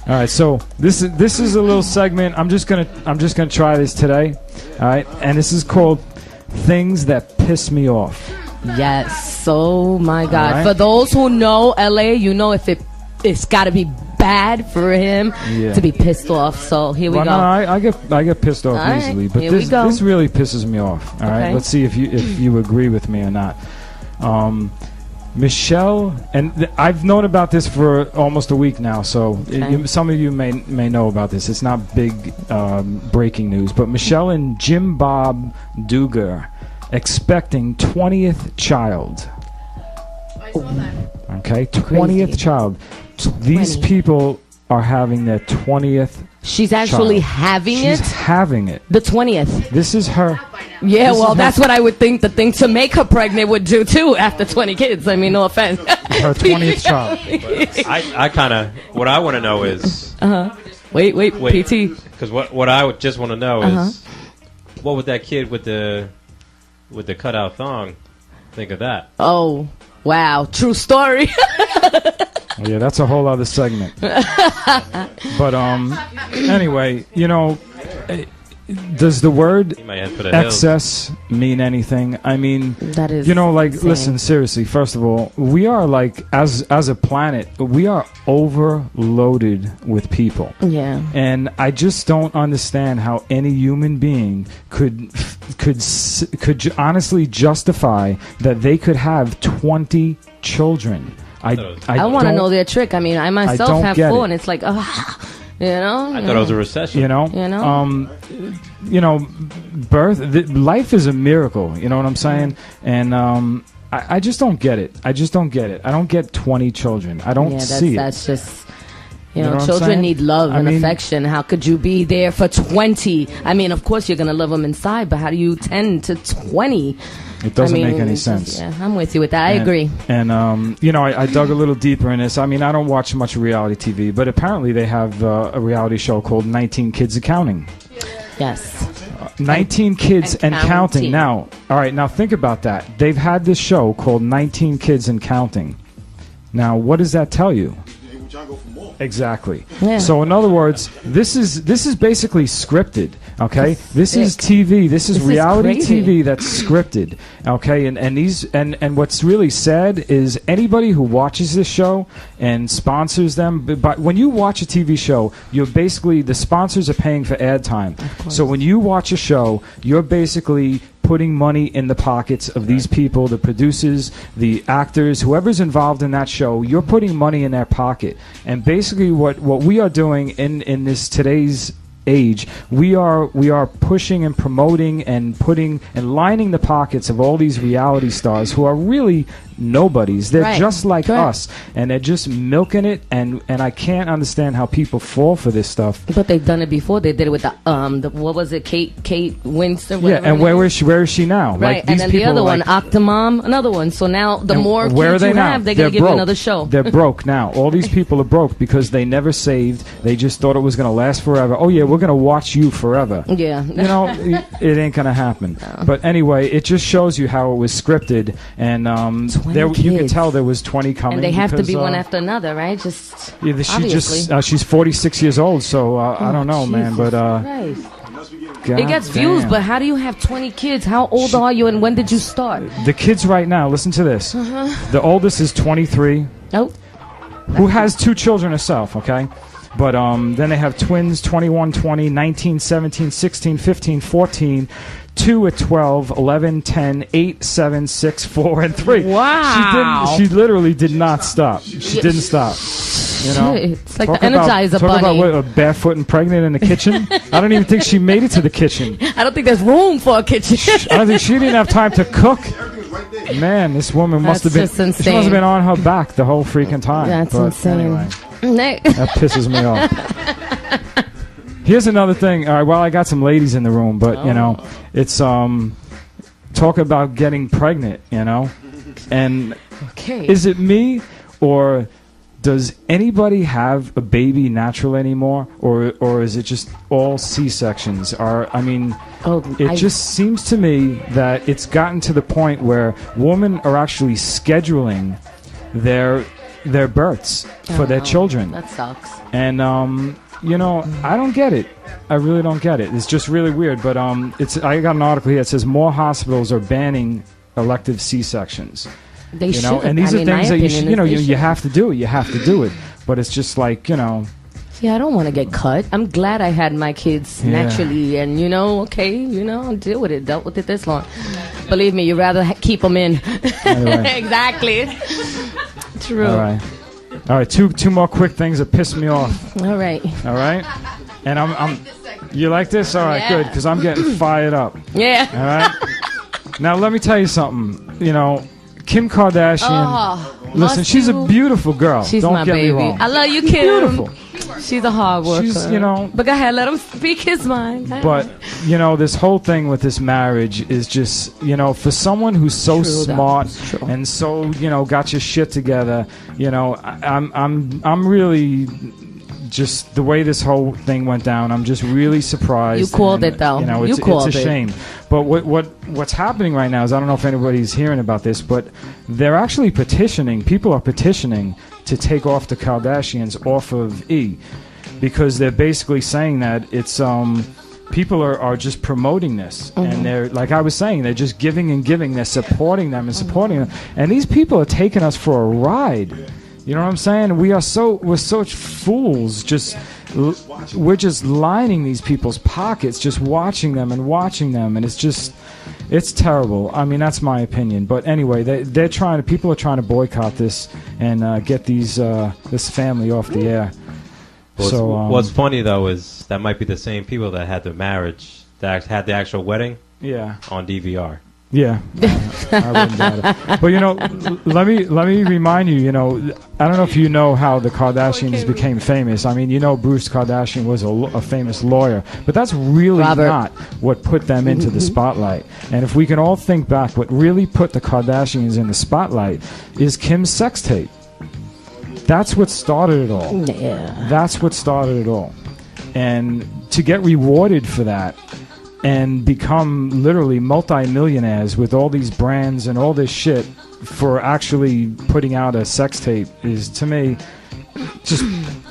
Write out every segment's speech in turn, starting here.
All right, so this is a little segment. I'm just gonna try this today. All right, and this is called Things That Piss Me Off. Yes. Oh my God. Right. For those who know LA, you know if it's got to be bad for him to be pissed off. So here we go. No, I get pissed off All easily, right, but here we go. this really pisses me off. All right, let's see if you agree with me or not. Michelle, and I've known about this for almost a week now, so some of you may know about this. It's not big breaking news, but Michelle and Jim Bob Duggar expecting 20th child. I saw that. Okay, 20th child. These people are having their 20th. She's actually having it? She's having it. The 20th. This is her. Yeah, well, that's what I would think the thing to make her pregnant would do, too, after 20 kids. I mean, no offense. Her 20th child. I kind of, what I want to know is... Wait, PT. Because what I would just want to know is, what would that kid with the cutout thong think of that? Oh, wow. True story. Yeah, that's a whole other segment. But anyway, does the word excess mean anything? I mean, that is insane. Listen, seriously, first of all, we are as a planet, we are overloaded with people. Yeah. And I just don't understand how any human being could honestly justify that they could have 20 children. I want to know their trick. I mean, I myself have 4, and it's like, I thought it was a recession. Life is a miracle. You know what I'm saying? And I just don't get it. I don't get 20 children. I don't see it. That's just. Children need love and affection. How could you be there for 20? I mean, of course you're going to love them inside, but how do you tend to 20? It doesn't make any sense. I'm with you with that. I agree. And, I dug a little deeper in this. I mean, I don't watch much reality TV, but apparently they have a reality show called 19 Kids Accounting. Yes. 19 Kids and Counting. Now, all right, now think about that. They've had this show called 19 Kids and Counting. Now, what does that tell you? Exactly. Yeah. So in other words, this is basically scripted. Okay, this is TV. This is reality TV that's scripted. Okay, and what's really sad is anybody who watches this show and sponsors them. But when you watch a TV show, you're basically the sponsors are paying for ad time. So when you watch a show, you're basically putting money in the pockets of these people, the producers, the actors, whoever's involved in that show. You're putting money in their pocket. And basically what we are doing in this today's age, we are pushing and promoting and putting and lining the pockets of all these reality stars who are really nobodies. They're just like us, and they're just milking it, and I can't understand how people fall for this stuff. But they've done it before. They did it with the what was it, Kate Winston? Yeah, and where is she now? Right, and then the other one, Octomom, another one. So now the more kids you have, they're going to give you another show. They're broke now. All these people are broke because they never saved. They just thought it was going to last forever. Oh yeah, we're going to watch you forever. Yeah. It ain't going to happen. No. But anyway, it just shows you how it was scripted, and you could tell there was 20 coming. And they have to be one after another, right? She's 46 years old, so I don't know, man. But it gets views, but how do you have 20 kids? How old are you, and when did you start? The kids right now, listen to this. The oldest is 23. Oh. Who has 2 children herself, okay? But then they have twins, 21, 20, 19, 17, 16, 15, 14, 2 at 12, 11, 10, 8, 7, 6, 4, and 3. Wow. She literally did not stop. She didn't stop. It's like the Energizer Bunny. Talk about what, barefoot and pregnant in the kitchen. I don't even think she made it to the kitchen. I don't think there's room for a kitchen. I don't think she didn't have time to cook. Man, this woman must have been. She must have been on her back the whole freaking time. That's insane. Anyway, that pisses me off. Here's another thing. All right, well, I got some ladies in the room, but it's talk about getting pregnant, and is it me or does anybody have a baby natural anymore, or is it just all C-sections? It just seems to me that it's gotten to the point where women are actually scheduling their their births for their children. That sucks. And I don't get it. I really don't get it. It's just really weird. But I got an article here that says more hospitals are banning elective C-sections. They should. And these are things that you have to do it. You have to do it. But it's just like, Yeah, I don't want to get cut. I'm glad I had my kids naturally, and I'll deal with it. Dealt with it this long. Believe me, you'd rather keep them in. Anyway. Exactly. True. All right. Two more quick things that piss me off. All right. And I'm. You like this? All right, good, because I'm getting fired up. Yeah. All right. Now let me tell you something. Kim Kardashian. Listen, she's a beautiful girl. She's Don't my get baby. me wrong. I love you, Kim. Beautiful. She's a hard worker. She's, But go ahead, let him speak his mind. But, this whole thing with this marriage is just, for someone who's so smart and so, got your shit together, I'm really just the way this whole thing went down. I'm just really surprised. You called it, though. It's a shame. But what's happening right now is, I don't know if anybody's hearing about this, but they're actually petitioning. People are petitioning to take off the Kardashians off of E, because they're basically saying that it's people are just promoting this, and they're, like I was saying, they're just giving and giving. They're supporting them and supporting them, and these people are taking us for a ride. You know what I'm saying? We're such fools. We're just lining these people's pockets, just watching them, and it's terrible. I mean, that's my opinion. But anyway, people are trying to boycott this and get this family off the air. What's funny though is that might be the same people that had the marriage, that had the actual wedding, on DVR. Yeah, I wouldn't doubt it. But let me remind you. I don't know if you know how the Kardashians became famous. I mean, Bruce Kardashian was a famous lawyer, but that's really not what put them into the spotlight. And if we can all think back, what really put the Kardashians in the spotlight is Kim's sex tape. That's what started it all. Yeah. That's what started it all. And to get rewarded for that, and become literally multi-millionaires with all these brands and all this shit for actually putting out a sex tape is, to me, just,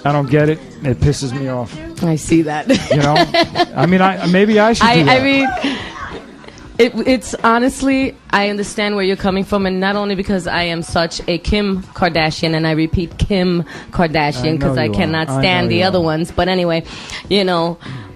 I don't get it. It pisses me off. I see that. I mean, maybe I should do that. I mean, it's honestly, I understand where you're coming from, and not only because I am such a Kim Kardashian, and I repeat Kim Kardashian because I cannot stand the other ones, but anyway,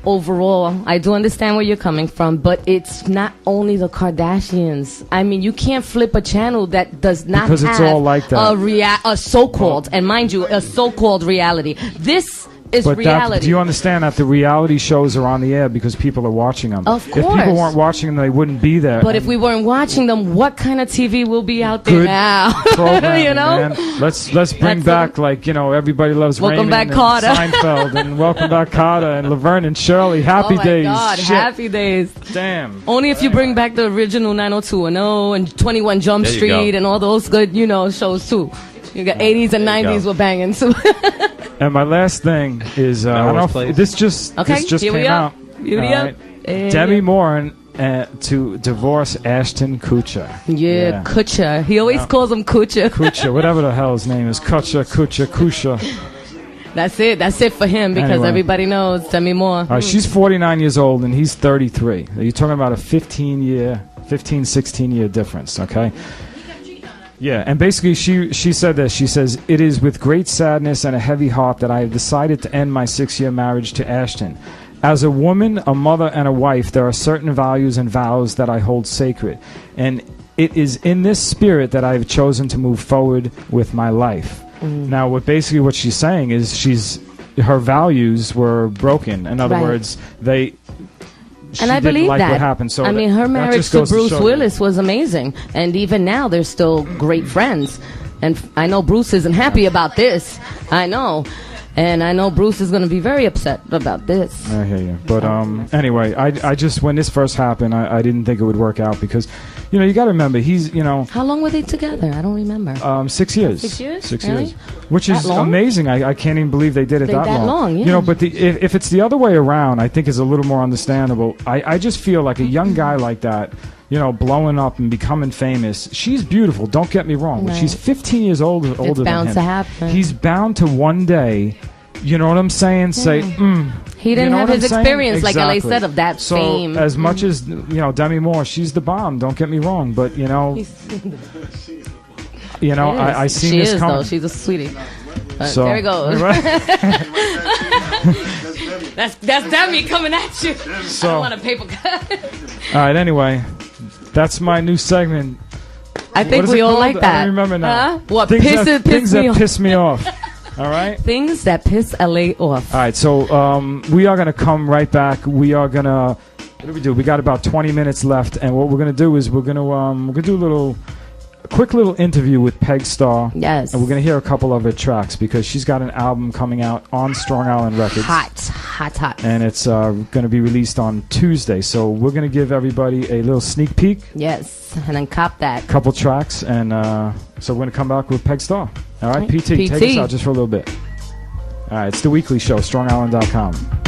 overall, I do understand where you're coming from, but it's not only the Kardashians. I mean, you can't flip a channel that does not because have it's all like that. A so-called, and mind you, a so-called reality. This is reality. Do you understand that the reality shows are on the air because people are watching them? Of course. If people weren't watching them, they wouldn't be there. But if we weren't watching them, what kind of TV will be out there now? Man. Let's bring back, Everybody Loves Welcome Raymond back, and Carter. Seinfeld, and Welcome Back, Carter, and Laverne and Shirley. Happy Days. Oh my God, Shit. Happy Days. Damn. Only if you bring back the original 90210 and 21 Jump Street and all those good, shows too. You got 80s and 90s were banging too. And my last thing is, I don't know if this just came out. Demi Moore to divorce Ashton Kutcher. Yeah, Kutcher. He always calls him Kutcher. Kutcher, whatever the hell his name is. Kutcher. That's it for him, because everybody knows Demi Moore. All right, she's 49 years old and he's 33. You're talking about a 16 year difference, okay? Yeah, and basically she said this. She says, "It is with great sadness and a heavy heart that I have decided to end my 6-year marriage to Ashton. As a woman, a mother, and a wife, there are certain values and vows that I hold sacred. And it is in this spirit that I have chosen to move forward with my life." Now, what she's saying is her values were broken. In other words, and I believe like that. What happened. So her marriage to Bruce Willis was amazing, and even now they're still great friends. And I know Bruce isn't happy about this. I know. And I know Bruce is going to be very upset about this. I hear you. But anyway, I just, when this first happened, I didn't think it would work out because, you got to remember, he's, How long were they together? I don't remember. 6 years. 6 years? 6 really? years. Which is amazing. I can't even believe they did it that long. Yeah. But if it's the other way around, I think is a little more understandable. I just feel like a young guy like that blowing up and becoming famous. She's beautiful, don't get me wrong, but she's 15 years older than him. It's bound to happen. He's bound to one day, you know what I'm saying, say, he didn't have his experience, like exactly. LA said, of that fame. So as much as, Demi Moore, she's the bomb, don't get me wrong, but, I seen she this is, coming. though. She's a sweetie. So, there we go. That's Demi coming at you. I don't want a paper cut. All right, anyway, that's my new segment. I think we all like that. I don't remember now. What things that piss piss me off. All right? Things that piss LA off. All right, so we are going to come right back. We are going to, what do we do? We got about 20 minutes left, and what we're going to do is we're going to do a quick little interview with Peg Star. Yes. And we're going to hear a couple of her tracks because she's got an album coming out on Strong Island Records. Hot. And it's going to be released on Tuesday. So we're going to give everybody a little sneak peek. Yes, and then cop that. Couple tracks, and so we're going to come back with Peg Star. All right, PT, take us out just for a little bit. All right, it's The Weekly Show, StrongIsland.com.